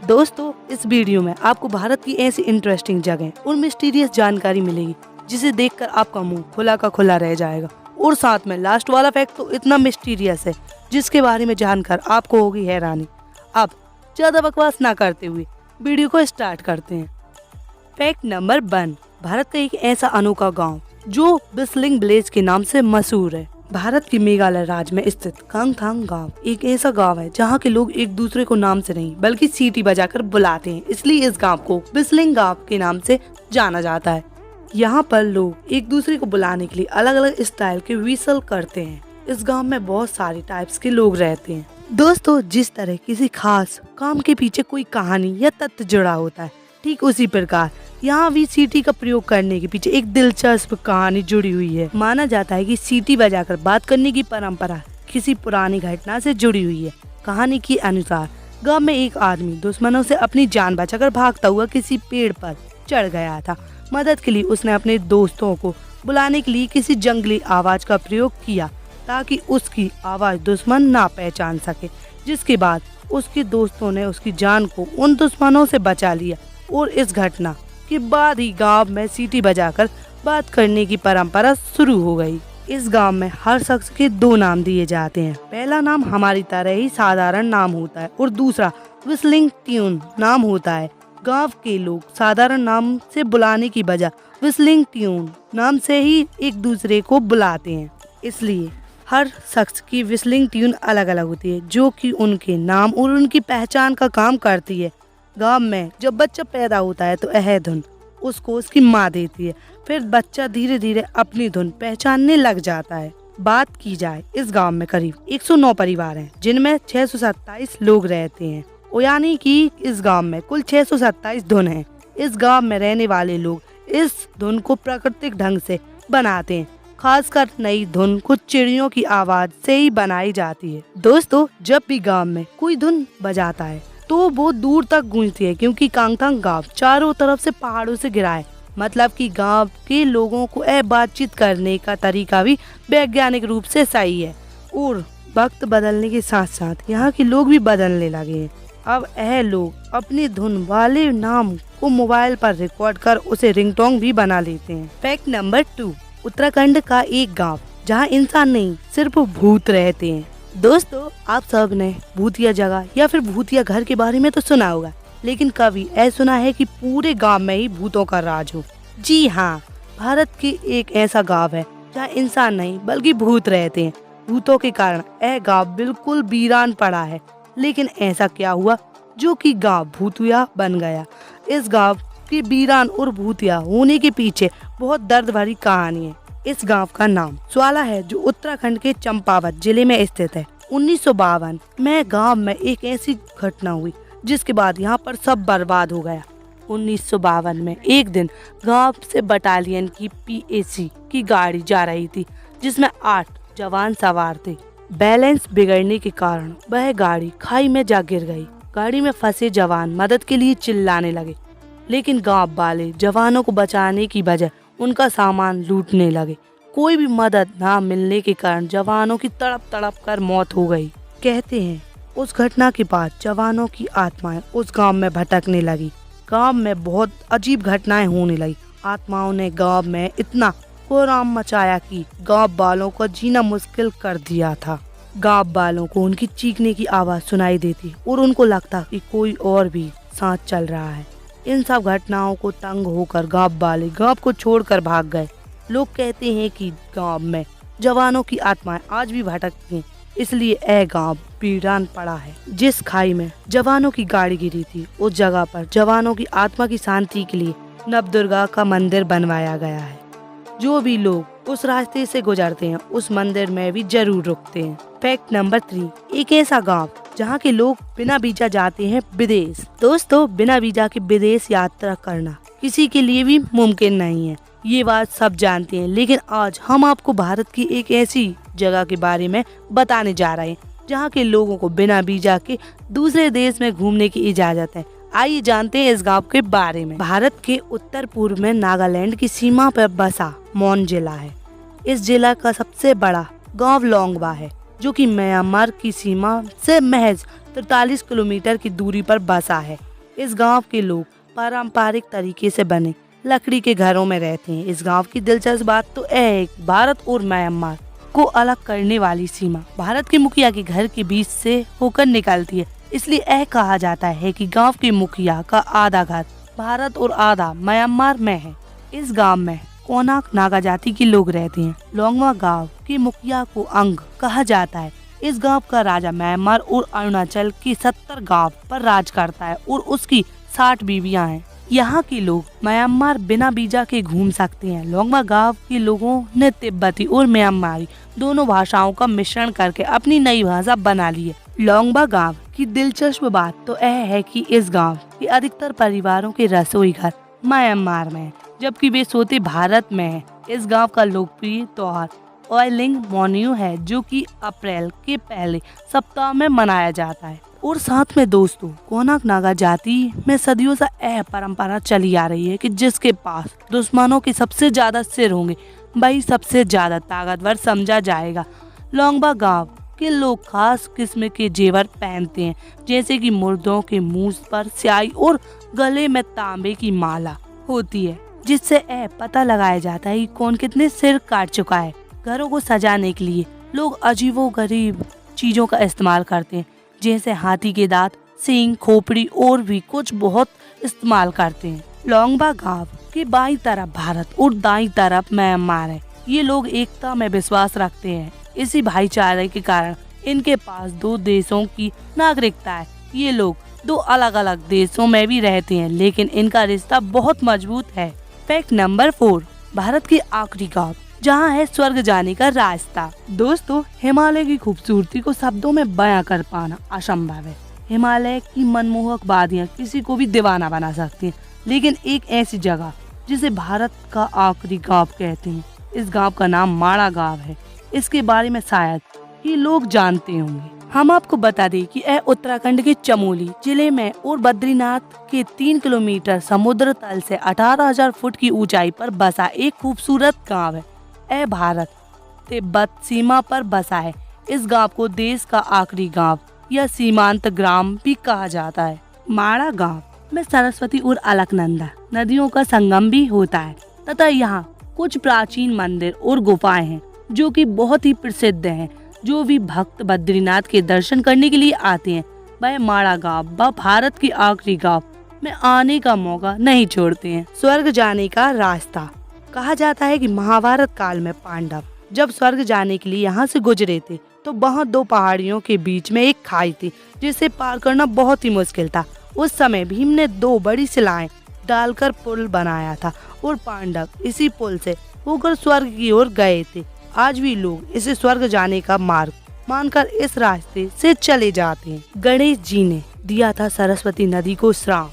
दोस्तों, इस वीडियो में आपको भारत की ऐसी इंटरेस्टिंग जगह और मिस्टीरियस जानकारी मिलेगी जिसे देखकर आपका मुंह खुला का खुला रह जाएगा। और साथ में लास्ट वाला फैक्ट तो इतना मिस्टीरियस है जिसके बारे में जानकर आपको होगी हैरानी। अब ज्यादा बकवास ना करते हुए वीडियो को स्टार्ट करते हैं। फैक्ट नंबर 1, भारत का एक ऐसा अनोखा गाँव जो बिसलिंग विलेज के नाम से मशहूर है। भारत के मेघालय राज्य में स्थित कांगथांग गांव एक ऐसा गांव है जहां के लोग एक दूसरे को नाम से नहीं बल्कि सीटी बजाकर बुलाते हैं, इसलिए इस गांव को बिसलिंग गांव के नाम से जाना जाता है। यहां पर लोग एक दूसरे को बुलाने के लिए अलग अलग स्टाइल के व्हिसल करते हैं। इस गांव में बहुत सारे टाइप्स के लोग रहते हैं। दोस्तों, जिस तरह किसी खास काम के पीछे कोई कहानी या तथ्य जुड़ा होता है, ठीक उसी प्रकार यहाँ भी सीटी का प्रयोग करने के पीछे एक दिलचस्प कहानी जुड़ी हुई है। माना जाता है कि सीटी बजाकर बात करने की परंपरा किसी पुरानी घटना से जुड़ी हुई है। कहानी के अनुसार गांव में एक आदमी दुश्मनों से अपनी जान बचाकर भागता हुआ किसी पेड़ पर चढ़ गया था। मदद के लिए उसने अपने दोस्तों को बुलाने के लिए किसी जंगली आवाज का प्रयोग किया ताकि उसकी आवाज दुश्मन ना पहचान सके, जिसके बाद उसके दोस्तों ने उसकी जान को उन दुश्मनों से बचा लिया। और इस घटना के बाद ही गांव में सीटी बजाकर बात करने की परंपरा शुरू हो गई। इस गांव में हर शख्स के 2 नाम दिए जाते हैं। पहला नाम हमारी तरह ही साधारण नाम होता है और दूसरा व्हिसलिंग ट्यून नाम होता है। गांव के लोग साधारण नाम से बुलाने की बजाय व्हिसलिंग ट्यून नाम से ही एक दूसरे को बुलाते हैं, इसलिए हर शख्स की व्हिसलिंग ट्यून अलग अलग होती है जो कि उनके नाम और उनकी पहचान का काम करती है। गांव में जब बच्चा पैदा होता है तो यह धुन उसको उसकी माँ देती है, फिर बच्चा धीरे धीरे अपनी धुन पहचानने लग जाता है। बात की जाए, इस गांव में करीब 109 परिवार हैं जिनमें 627 लोग रहते हैं, यानी कि इस गांव में कुल 627 धुन हैं। इस गांव में रहने वाले लोग इस धुन को प्राकृतिक ढंग से बनाते हैं। खासकर नई धुन कुछ चिड़ियों की आवाज से ही बनाई जाती है। दोस्तों, जब भी गांव में कोई धुन बजाता है तो बहुत दूर तक गूंजती है, क्योंकि कांगथांग गांव चारों तरफ से पहाड़ों से घिरा है। मतलब कि गांव के लोगों को बातचीत करने का तरीका भी वैज्ञानिक रूप से सही है। और वक्त बदलने के साथ साथ यहाँ के लोग भी बदलने लगे हैं। अब यह लोग अपनी धुन वाले नाम को मोबाइल पर रिकॉर्ड कर उसे रिंगटोन भी बना लेते हैं। फैक्ट नंबर 2, उत्तराखंड का एक गाँव जहाँ इंसान नहीं सिर्फ भूत रहते हैं। दोस्तों, आप सब ने भूतिया जगह या फिर भूतिया घर के बारे में तो सुना होगा, लेकिन कभी ऐसा सुना है कि पूरे गांव में ही भूतों का राज हो? जी हाँ, भारत की एक ऐसा गांव है जहाँ इंसान नहीं बल्कि भूत रहते हैं। भूतों के कारण यह गांव बिल्कुल वीरान पड़ा है। लेकिन ऐसा क्या हुआ जो कि गांव भूतिया बन गया? इस गांव के वीरान और भूतिया होने के पीछे बहुत दर्द भरी कहानी है। इस गांव का नाम स्वाला है जो उत्तराखंड के चंपावत जिले में स्थित है। 1952 में गांव में एक ऐसी घटना हुई जिसके बाद यहां पर सब बर्बाद हो गया। 1952 में एक दिन गांव से बटालियन की PAC की गाड़ी जा रही थी जिसमें 8 जवान सवार थे। बैलेंस बिगड़ने के कारण वह गाड़ी खाई में जा गिर गई। गाड़ी में फंसे जवान मदद के लिए चिल्लाने लगे, लेकिन गाँव वाले जवानों को बचाने की बजाय उनका सामान लूटने लगे। कोई भी मदद ना मिलने के कारण जवानों की तड़प तड़प कर मौत हो गई। कहते हैं उस घटना के बाद जवानों की आत्माएं उस गांव में भटकने लगी। गांव में बहुत अजीब घटनाएं होने लगी। आत्माओं ने गांव में इतना कोहराम मचाया कि गांव वालों को जीना मुश्किल कर दिया था। गांव वालों को उनकी चीखने की आवाज सुनाई देती और उनको लगता कि कोई और भी साथ चल रहा है। इन सब घटनाओं को तंग होकर गांव वाले गांव को छोड़कर भाग गए। लोग कहते हैं कि गांव में जवानों की आत्माएं आज भी भटकती हैं, इसलिए यह गांव वीरान पड़ा है। जिस खाई में जवानों की गाड़ी गिरी थी उस जगह पर जवानों की आत्मा की शांति के लिए नवदुर्गा का मंदिर बनवाया गया है। जो भी लोग उस रास्ते से गुजरते हैं उस मंदिर में भी जरूर रुकते हैं। फैक्ट नंबर 3, एक ऐसा गाँव जहाँ के लोग बिना वीजा जाते हैं विदेश। दोस्तों, बिना वीजा के विदेश यात्रा करना किसी के लिए भी मुमकिन नहीं है, ये बात सब जानते हैं। लेकिन आज हम आपको भारत की एक ऐसी जगह के बारे में बताने जा रहे हैं जहाँ के लोगों को बिना वीजा के दूसरे देश में घूमने की इजाजत है। आइए जानते हैं इस गांव के बारे में। भारत के उत्तर पूर्व में नागालैंड की सीमा पर बसा मौन जिला है। इस जिला का सबसे बड़ा गांव लोंगवा है जो कि म्यांमार की सीमा से महज 43 किलोमीटर की दूरी पर बसा है। इस गांव के लोग पारंपरिक तरीके से बने लकड़ी के घरों में रहते हैं। इस गांव की दिलचस्प बात तो यह है कि भारत और म्यांमार को अलग करने वाली सीमा भारत के मुखिया के घर के बीच से होकर निकलती है। इसलिए यह कहा जाता है कि गांव के मुखिया का आधा घर भारत और आधा म्यांमार में है। इस गांव में कोनाक नागा जाति के लोग रहते हैं। लोंगवा गांव के मुखिया को अंग कहा जाता है। इस गांव का राजा म्यांमार और अरुणाचल के 70 गांव पर राज करता है और उसकी 60 बीवियां हैं। यहाँ के लोग म्यांमार बिना वीजा के घूम सकते हैं। लोंगवा गांव के लोगों ने तिब्बती और म्यांमारी दोनों भाषाओं का मिश्रण करके अपनी नई भाषा बना ली है। लोंगवा गांव की दिलचस्प बात तो यह है कि इस गांव के अधिकतर परिवारों के रसोई घर म्यांमार में है, जबकि वे सोते भारत में है। इस गांव का लोकप्रिय त्योहार ऑयलिंग मोन्यू है, जो कि अप्रैल के पहले सप्ताह में मनाया जाता है। और साथ में दोस्तों, कोनाक नागा जाति में सदियों से यह परंपरा चली आ रही है कि जिसके पास दुश्मनों के सबसे ज्यादा सिर होंगे वही सबसे ज्यादा ताकतवर समझा जाएगा। लोंगवा गांव के लोग खास किस्म के जेवर पहनते हैं, जैसे कि मुर्दों के मुंह पर स्याही और गले में तांबे की माला होती है, जिससे यह पता लगाया जाता है कि कौन कितने सिर काट चुका है। घरों को सजाने के लिए लोग अजीबोगरीब चीजों का इस्तेमाल करते हैं, जैसे हाथी के दांत, सींग, खोपड़ी और भी कुछ बहुत इस्तेमाल करते हैं। लोंगवा गांव के बाईं तरफ भारत और दाईं तरफ म्यांमार है। ये लोग एकता में विश्वास रखते हैं। इसी भाईचारे के कारण इनके पास 2 देशों की नागरिकता है। ये लोग 2 अलग अलग देशों में भी रहते हैं, लेकिन इनका रिश्ता बहुत मजबूत है। फैक्ट नंबर 4, भारत की आखिरी गांव जहां है स्वर्ग जाने का रास्ता। दोस्तों, हिमालय की खूबसूरती को शब्दों में बयां कर पाना असंभव है। हिमालय की मनमोहक वादियां किसी को भी दीवाना बना सकती हैं, लेकिन एक ऐसी जगह जिसे भारत का आखिरी गांव कहते हैं, इस गांव का नाम माड़ा गांव है। इसके बारे में शायद ही लोग जानते होंगे। हम आपको बता दें कि यह उत्तराखंड के चमोली जिले में और बद्रीनाथ के 3 किलोमीटर समुद्र तल से 18,000 फुट की ऊंचाई पर बसा एक खूबसूरत गांव है। यह भारत तिब्बत सीमा पर बसा है। इस गांव को देश का आखिरी गांव या सीमांत ग्राम भी कहा जाता है। माड़ा गांव में सरस्वती और अलकनंदा नदियों का संगम भी होता है तथा यहाँ कुछ प्राचीन मंदिर और गुफाएं हैं जो कि बहुत ही प्रसिद्ध हैं। जो भी भक्त बद्रीनाथ के दर्शन करने के लिए आते हैं वह माड़ा गांव व भारत की आखिरी गांव में आने का मौका नहीं छोड़ते हैं। स्वर्ग जाने का रास्ता कहा जाता है कि महाभारत काल में पांडव जब स्वर्ग जाने के लिए यहाँ से गुजरे थे तो वहाँ 2 पहाड़ियों के बीच में एक खाई थी जिसे पार करना बहुत ही मुश्किल था। उस समय भीम ने 2 बड़ी शिलाएं डालकर पुल बनाया था और पांडव इसी पुल से होकर स्वर्ग की ओर गए थे। आज भी लोग इसे स्वर्ग जाने का मार्ग मानकर इस रास्ते से चले जाते हैं। गणेश जी ने दिया था सरस्वती नदी को श्राप।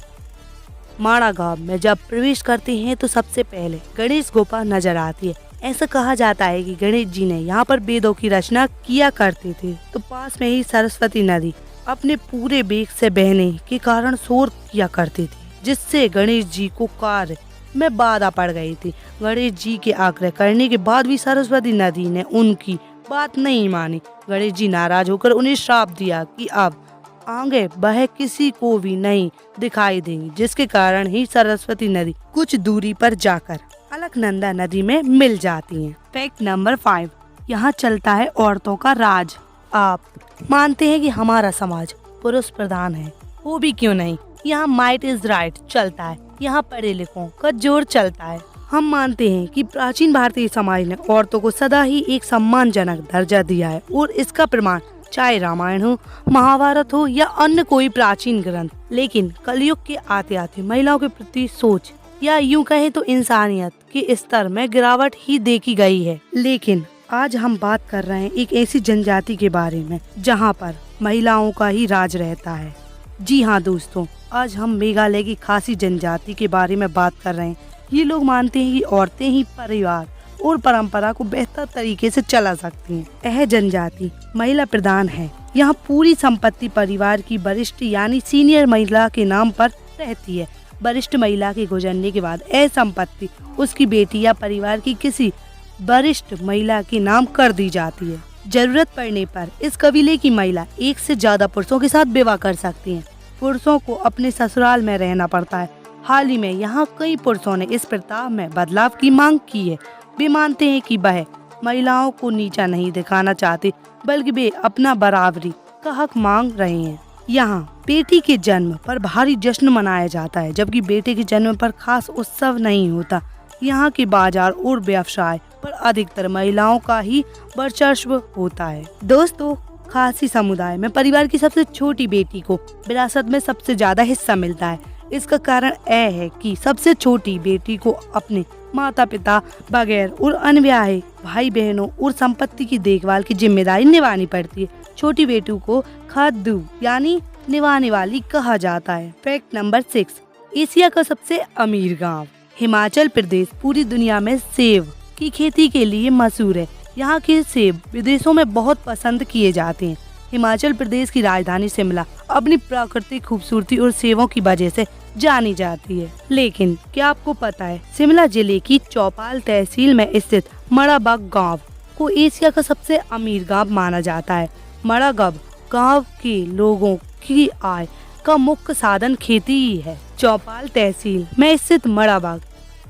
माड़ा गांव में जब प्रवेश करते हैं तो सबसे पहले गणेश गुफा नजर आती है। ऐसा कहा जाता है कि गणेश जी ने यहाँ पर वेदों की रचना किया करते थे, तो पास में ही सरस्वती नदी अपने पूरे वेग से बहने के कारण शोर किया करती थी, जिससे गणेश जी को कार्य में बाधा पड़ गई थी। गणेश जी के आग्रह करने के बाद भी सरस्वती नदी ने उनकी बात नहीं मानी। गणेश जी नाराज होकर उन्हें श्राप दिया कि अब आगे वह किसी को भी नहीं दिखाई देंगी, जिसके कारण ही सरस्वती नदी कुछ दूरी पर जाकर अलकनंदा नदी में मिल जाती है। फैक्ट नंबर 5, यहाँ चलता है औरतों का राज। आप मानते हैं कि हमारा समाज पुरुष प्रधान है, वो भी क्यों नहीं। यहाँ माइट इज राइट चलता है, यहाँ पढ़े लिखों का जोर चलता है। हम मानते हैं कि प्राचीन भारतीय समाज ने औरतों को सदा ही एक सम्मानजनक दर्जा दिया है और इसका प्रमाण चाहे रामायण हो, महाभारत हो या अन्य कोई प्राचीन ग्रंथ। लेकिन कलयुग के आते आते महिलाओं के प्रति सोच या यूं कहें तो इंसानियत के स्तर में गिरावट ही देखी गई है। लेकिन आज हम बात कर रहे हैं एक ऐसी जनजाति के बारे में जहां पर महिलाओं का ही राज रहता है। जी हाँ दोस्तों, आज हम मेघालय की खासी जनजाति के बारे में बात कर रहे हैं। ये लोग मानते हैं कि औरतें ही परिवार और परंपरा को बेहतर तरीके से चला सकती हैं। यह जनजाति महिला प्रधान है। यहाँ पूरी संपत्ति परिवार की वरिष्ठ यानी सीनियर महिला के नाम पर रहती है। वरिष्ठ महिला के गुजरने के बाद यह संपत्ति उसकी बेटी या परिवार की किसी वरिष्ठ महिला के नाम कर दी जाती है। जरूरत पड़ने पर इस कबीले की महिला 1 से ज्यादा पुरुषों के साथ विवाह कर सकती हैं। पुरुषों को अपने ससुराल में रहना पड़ता है। हाल ही में यहाँ कई पुरुषों ने इस प्रथा में बदलाव की मांग की है। वे मानते हैं कि वह महिलाओं को नीचा नहीं दिखाना चाहते, बल्कि वे अपना बराबरी का हक मांग रहे हैं। यहाँ बेटी के जन्म पर भारी जश्न मनाया जाता है, जबकि बेटे के जन्म पर खास उत्सव नहीं होता। यहाँ के बाजार और व्यवसाय पर अधिकतर महिलाओं का ही वर्चस्व होता है। दोस्तों, खासी समुदाय में परिवार की सबसे छोटी बेटी को विरासत में सबसे ज्यादा हिस्सा मिलता है। इसका कारण यह है कि सबसे छोटी बेटी को अपने माता पिता बगैर और अनब्याहे भाई बहनों और संपत्ति की देखभाल की जिम्मेदारी निभानी पड़ती है। छोटी बेटी को खाद्दू यानी निभाने वाली कहा जाता है। फैक्ट नंबर 6, एशिया का सबसे अमीर गांव। हिमाचल प्रदेश पूरी दुनिया में सेब की खेती के लिए मशहूर है। यहाँ के सेब विदेशों में बहुत पसंद किए जाते हैं। हिमाचल प्रदेश की राजधानी शिमला अपनी प्राकृतिक खूबसूरती और सेबों की वजह से जानी जाती है। लेकिन क्या आपको पता है, शिमला जिले की चौपाल तहसील में स्थित मड़ाबाग गांव को एशिया का सबसे अमीर गांव माना जाता है। मड़ाबाग गांव के लोगों की आय का मुख्य साधन खेती ही है। चौपाल तहसील में स्थित मड़ाबाग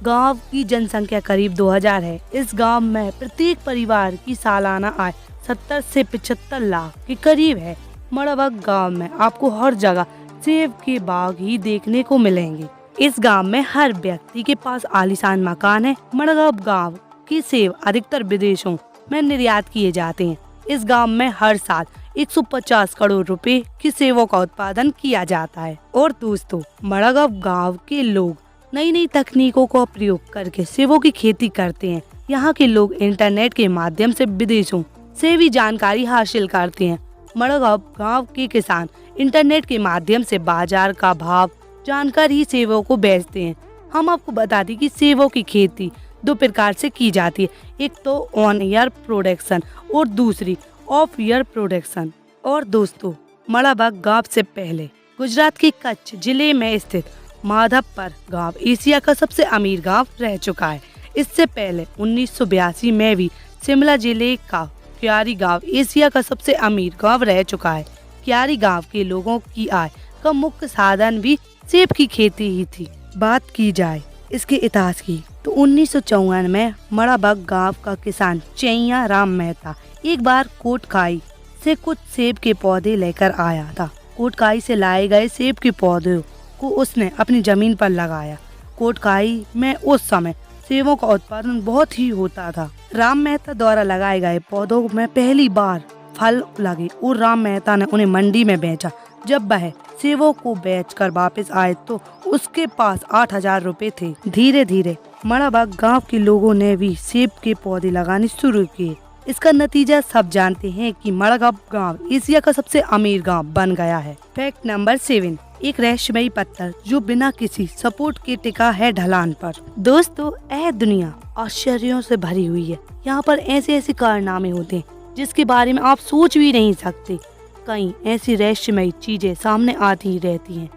गांव की जनसंख्या करीब 2000 है। इस गांव में प्रत्येक परिवार की सालाना आय 70 से 75 लाख के करीब है। मड़ाबाग गांव में आपको हर जगह सेब के बाग ही देखने को मिलेंगे। इस गांव में हर व्यक्ति के पास आलीशान मकान है। मड़ाबाग गांव के सेब अधिकतर विदेशों में निर्यात किए जाते हैं। इस गांव में हर साल 150 करोड़ रुपए की सेबों का उत्पादन किया जाता है। और दोस्तों, मड़ाबाग गांव के लोग नई नई तकनीकों का प्रयोग करके सेबों की खेती करते हैं। यहाँ के लोग इंटरनेट के माध्यम से विदेशों से भी जानकारी हासिल करते हैं। मड़ाबाग गांव के किसान इंटरनेट के माध्यम से बाजार का भाव जानकर ही सेबों को बेचते हैं। हम आपको बता दें कि सेबों की खेती 2 प्रकार से की जाती है। एक तो ऑन ईयर प्रोडक्शन और दूसरी ऑफ ईयर प्रोडक्शन। और दोस्तों, मड़ाबाग गांव से पहले गुजरात के कच्छ जिले में स्थित माधवपुर गांव एशिया का सबसे अमीर गांव रह चुका है। इससे पहले 1982 में भी शिमला जिले का क्यारी गांव एशिया का सबसे अमीर गांव रह चुका है। क्यारी गांव के लोगों की आय का मुख्य साधन भी सेब की खेती ही थी। बात की जाए इसके इतिहास की तो 1954 में मड़ाबाग गांव का किसान चैया राम मेहता एक बार कोटखाई से कुछ सेब के पौधे लेकर आया था। कोटखाई से लाए गए सेब के पौधों को उसने अपनी जमीन पर लगाया। कोटखाई में उस समय सेबों का उत्पादन बहुत ही होता था। राम मेहता द्वारा लगाए गए पौधों में पहली बार फल लगे और राम मेहता ने उन्हें मंडी में बेचा। जब वह सेबों को बेचकर वापस आए तो उसके पास 8000 रुपए थे। धीरे धीरे मड़ाबाग गांव के लोगों ने भी सेब के पौधे लगाने शुरू किए। इसका नतीजा सब जानते हैं कि मड़ाबाग गांव एशिया का सबसे अमीर गांव बन गया है। फैक्ट नंबर 7, एक रहस्यमयी पत्थर जो बिना किसी सपोर्ट के टिका है ढलान पर। दोस्तों, यह दुनिया आश्चर्यों से भरी हुई है। यहाँ पर ऐसे ऐसे कारनामे होते हैं जिसके बारे में आप सोच भी नहीं सकते। कई ऐसी रहस्यमयी चीजें सामने आती रहती हैं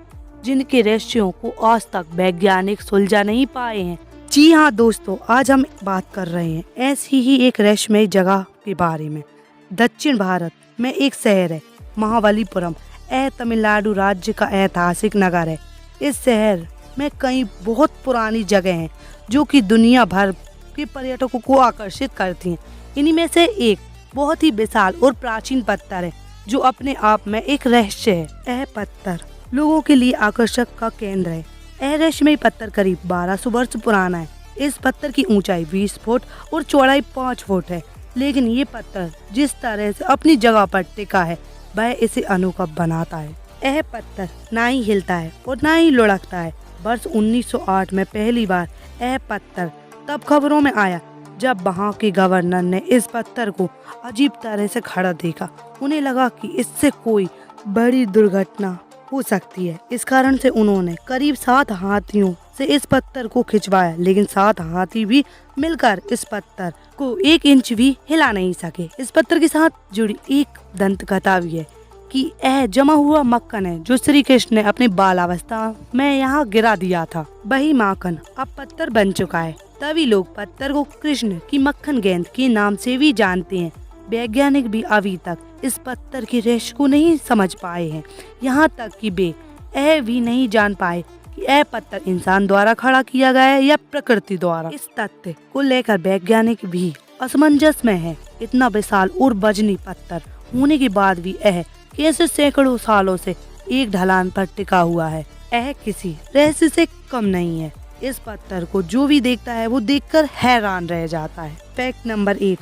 जिनके रहस्यों को आज तक वैज्ञानिक सुलझा नहीं पाए हैं। जी हाँ दोस्तों, आज हम बात कर रहे हैं ऐसी ही एक रहस्यमयी जगह के बारे में। दक्षिण भारत में एक शहर है महाबलीपुरम। यह तमिलनाडु राज्य का ऐतिहासिक नगर है। इस शहर में कई बहुत पुरानी जगह हैं जो कि दुनिया भर के पर्यटकों को आकर्षित करती हैं। इन्हीं में से एक बहुत ही विशाल और प्राचीन पत्थर है जो अपने आप में एक रहस्य है। यह पत्थर लोगों के लिए आकर्षक का केंद्र है। यह रहस्यमयी पत्थर करीब 1200 वर्ष पुराना है। इस पत्थर की ऊंचाई 20 फुट और चौड़ाई 5 फुट है। लेकिन ये पत्थर जिस तरह से अपनी जगह पर टिका है वह इसे अनोखा बनाता है। यह पत्थर ना ही हिलता है और ना ही लुढ़कता है। वर्ष 1908 में पहली बार यह पत्थर तब खबरों में आया जब वहाँ के गवर्नर ने इस पत्थर को अजीब तरह से खड़ा देखा। उन्हें लगा कि इससे कोई बड़ी दुर्घटना हो सकती है। इस कारण से उन्होंने करीब 7 हाथियों से इस पत्थर को खिंचवाया, लेकिन 7 हाथी भी मिलकर इस पत्थर को 1 इंच भी हिला नहीं सके। इस पत्थर के साथ जुड़ी एक दंत कथा भी है कि यह जमा हुआ मक्खन है जो श्री कृष्ण ने अपनी बालावस्था में यहाँ गिरा दिया था। वही माखन अब पत्थर बन चुका है। तभी लोग पत्थर को कृष्ण की मक्खन गेंद के नाम से भी जानते हैं। वैज्ञानिक भी अभी तक इस पत्थर के रहस्य को नहीं समझ पाए हैं। यहाँ तक कि वे यह भी नहीं जान पाए कि यह पत्थर इंसान द्वारा खड़ा किया गया है या प्रकृति द्वारा। इस तथ्य को लेकर वैज्ञानिक भी असमंजस में है। इतना विशाल और वजनी पत्थर होने के बाद भी यह कैसे सैकड़ों सालों से एक ढलान पर टिका हुआ है, यह किसी रहस्य से कम नहीं है। इस पत्थर को जो भी देखता है वो देखकर हैरान रह जाता है। फैक्ट नंबर 8,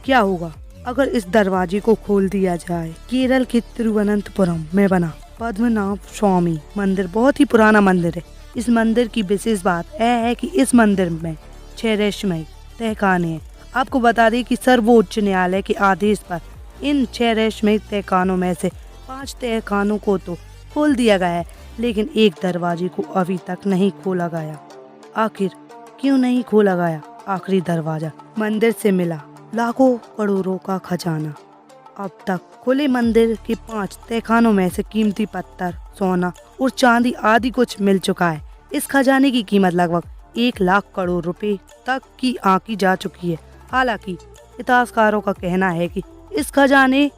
क्या होगा अगर इस दरवाजे को खोल दिया जाए। केरल के तिरुवनंतपुरम में बना पद्मनाभ स्वामी मंदिर बहुत ही पुराना मंदिर है। इस मंदिर की विशेष बात यह है कि इस मंदिर में 6 रहस्यमय तहखाने हैं। आपको बता दें कि सर्वोच्च न्यायालय के आदेश पर इन 6 रहस्यमय तहखानों में से 5 तहखानों को तो खोल दिया गया है, लेकिन एक दरवाजे को अभी तक नहीं खोला गया। आखिर क्यों नहीं खोला गया आखिरी दरवाजा? मंदिर से मिला लाखों करोड़ों का खजाना। अब तक खुले मंदिर के 5 तहखानों में से कीमती पत्थर, सोना और चांदी आदि कुछ मिल चुका है। इस खजाने की कीमत लगभग 1 लाख करोड़ रुपए तक की आंकी जा चुकी है। हालांकि इतिहासकारों का कहना है कि इस खजाने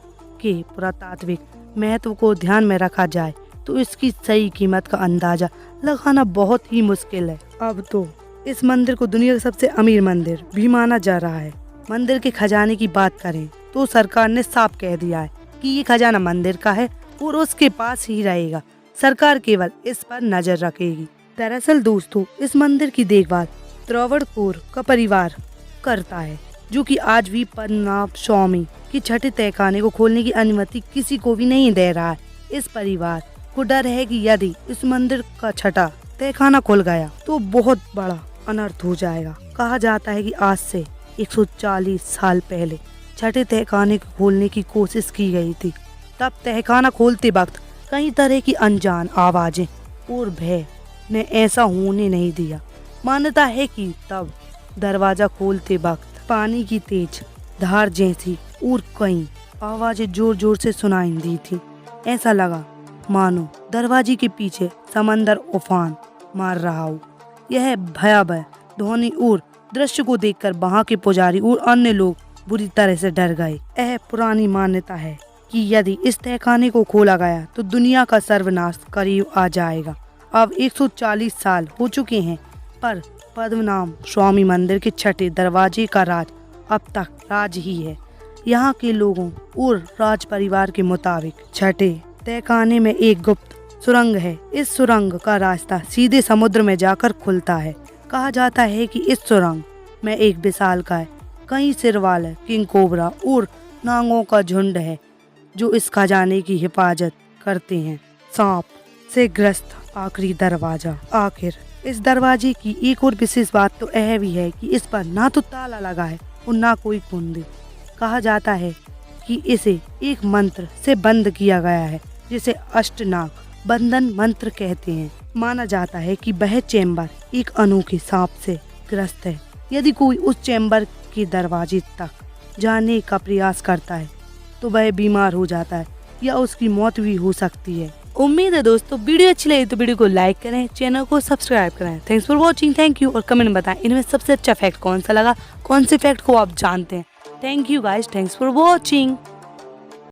के पुरातात्विक महत्व को ध्यान में रखा जाए तो इसकी सही कीमत का अंदाजा लगाना बहुत ही मुश्किल है। अब तो इस मंदिर को दुनिया का सबसे अमीर मंदिर भी माना जा रहा है। मंदिर के खजाने की बात करें तो सरकार ने साफ कह दिया है कि ये खजाना मंदिर का है और उसके पास ही रहेगा। सरकार केवल इस पर नजर रखेगी। दरअसल दोस्तों, इस मंदिर की देखभाल त्रावणकोर का परिवार करता है, जो कि आज भी पद्मनाभ स्वामी की 6ठे तहखाने को खोलने की अनुमति किसी को भी नहीं दे रहा है। इस परिवार को डर है कि यदि इस मंदिर का 6ठा तहखाना खुल गया तो बहुत बड़ा अनर्थ हो जाएगा। कहा जाता है कि आज से 140 साल पहले 6ठे तहखाने को खोलने की कोशिश की गई थी। तब तहखाना खोलते वक्त कई तरह की अनजान आवाजें और भय ने ऐसा होने नहीं दिया। मान्यता है कि तब दरवाजा खोलते वक्त पानी की तेज धार जैसी और कई आवाजें जोर जोर से सुनाई दी थी। ऐसा लगा मानो दरवाजे के पीछे समंदर उफान मार रहा हो। यह भयावह ध्वनि और दृश्य को देखकर वहां के पुजारी और अन्य लोग बुरी तरह से डर गए। यह पुरानी मान्यता है कि यदि इस तहखाने को खोला गया तो दुनिया का सर्वनाश करीब आ जाएगा। अब 140 साल हो चुके हैं, पर पद्मनाभ स्वामी मंदिर के 6ठे दरवाजे का राज अब तक राज ही है। यहाँ के लोगों और राज परिवार के मुताबिक 6ठे तहखाने में एक गुप्त सुरंग है। इस सुरंग का रास्ता सीधे समुद्र में जाकर खुलता है। कहा जाता है कि इस सुरंग में एक विशालकाय कई सिर वाले किंग कोबरा और नागों का झुंड है, जो इस खजाने की हिफाजत करते हैं। सांप से ग्रस्त आखिरी दरवाजा। आखिर इस दरवाजे की एक और विशेष बात तो यह भी है कि इस पर ना तो ताला लगा है और ना कोई कुंडी। कहा जाता है कि इसे एक मंत्र से बंद किया गया है, जिसे अष्टनाग बंधन मंत्र कहते हैं। माना जाता है कि वह चैम्बर एक अनोखे सांप से ग्रस्त है। यदि कोई उस चैम्बर के दरवाजे तक जाने का प्रयास करता है तो वह बीमार हो जाता है या उसकी मौत भी हो सकती है। उम्मीद है दोस्तों वीडियो अच्छी लगी तो वीडियो को लाइक करें, चैनल को सब्सक्राइब करें। Thanks for watching, thank you. और कमेंट में बताएं इनमें सबसे अच्छा फैक्ट कौन सा लगा, कौन से फैक्ट को आप जानते हैं। Thank you guys, thanks for watching.